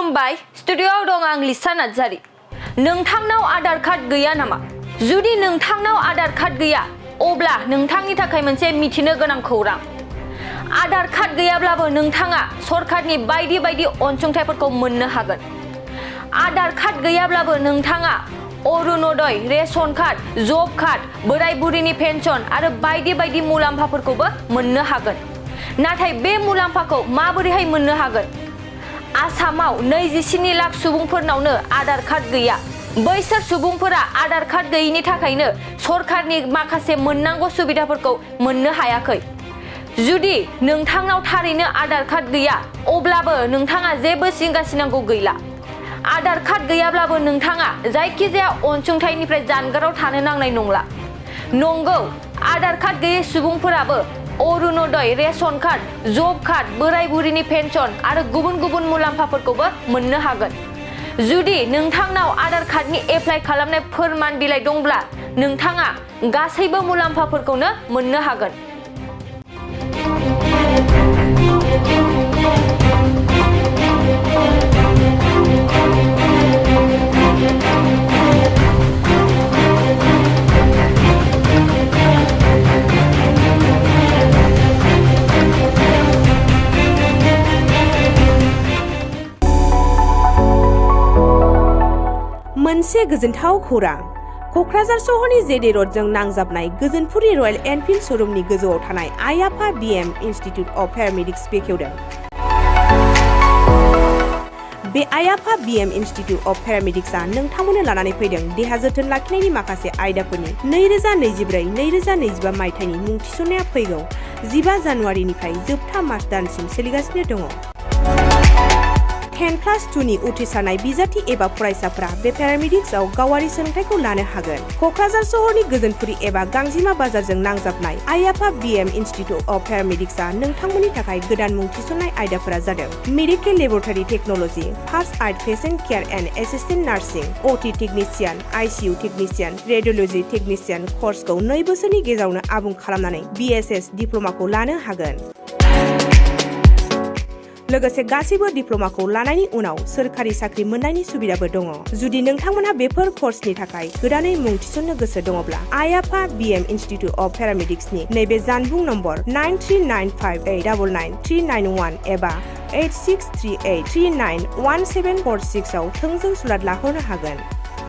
खुलुमबाय स्टुडिय'आव दं आं लिसा नार्जारी। नोंथांनाव आधार कार्ड गैया नामा? जुदि नोंथांनाव आधार कार्ड गैया अब्ला नोंथांनि थाखाय मोनसे मिथिनो गोनां खौरां। आधार कार्ड गैयाब्लाबो नोंथाङा सरकारनि बायदि बायदि अनसुंथाइफोरखौ मोननो हागोन। आधार कार्ड गैयाब्लाबो नोंथाङा अरुणोदय, रेशन कार्ड, जब कार्ड, बोराय बुरिनि पेन्सन आरो बायदि बायदि मुलाम्फाफोरखौबो मोननो हागोन। नाथाय बे मुलाम्फाखौ माबोरैहाय मोननो हागोन? आसामाव 27 लाख सुबुंफोरनावनो आधार कार्ड गैया। बैसोर सुबुंफोरा आधार कार्ड गैयिनि थाखायनो सरकारनि माखासे मोननांगौ सुबिदाफोरखौ मोननो हायाखै। जुदि नोंथांनाव थारैनो आधार कार्ड गैया अब्लाबो नोंथाङा जेबो जिंगा सिनांगौ गैला। आधार कार्ड गैयाब्लाबो नोंथाङा जायखिजाया अनसुंथाइनिफ्राय जानगाराव थानो नांनाय नंला। नंगौ, आधार कार्ड गैयै सुबुंफोराबो अरुणोदय, रेशन कार्ड, जब कार्ड, बोराय बुरिनि पेन्सन आरो गुबुन गुबुन मुलाम्फाफोरखौबो मोननो हागोन। जुदि नोंथांनाव आधार कार्डनि एप्लाइ खालामनाय फोरमान बिलाइ दंब्ला नोंथाङा गासैबो मुलाम्फाफोरखौनो मोननो हागोन। मोनसे गोजोनथाव खौरां। क'क्राझार सहरनि जेडे र'डजों नांजाबनाय गोजोनपुरि रयेल एनफिल्ड श'रुमनि गोजौआव थानाय आइ-आफा बिएम इनस्टिट्युट अफ पेरामेडिक्स बेखेवदों। बे आइ-आफा बिएम इनस्टिट्युट अफ पेरामेडिक्सआ नोंथांमोननो लानानै फैदों देहा जोथोन लाखिनायनि माखासे आयदाफोरनि 2024-2025 मायथाइनि मुं थिसननाया फैगौ 15 जानुवारिनिफ्राय जोबथा मार्च दानसिम सोलिगासिनो दङ। 10+2 नि उथ्रिसारनाय बिजाथि एबा फरायसाफोरा बे पेरामेडिक्सआव गावारि सोलोंथाइखौ लानो हागोन। क'क्राझार सहरनि गोजोनपुरि एबा गांजिमा बाजारजों नांजाबनाय आइ-आफा बिएम इनस्टिट्युट अफ पेरामेडिक्सआ नोंथांमोननि थाखाय गोदान मुं थिसननाय आयदाफोरा जादों medical laboratory technology, first aid patient care and assistant nursing, OT technician, ICU technician, radiology technician कर्सखौ 2 बोसोरनि गेजेरावनो आबुं खालामनानै बिएसएस डिप्ल'माखौ लानो हागोन। लोगोसे गासैबो डिप्ल'माखौ लानायनि उनाव सोरखारि साख्रि मोननायनि सुबिदाबो दङ। जुदि नोंथांमोनहा बेफोर कर्सनि थाखाय गोदानै मुं थिसननो गोसो दङब्ला आइ-आफा बिएम इनस्टिट्युट अफ पेरामेडिक्सनि नैबे जानबुं नम्बर 9395899391 एबा 8638391746 आव थोंजों सुलाद लाहरनो हागोन।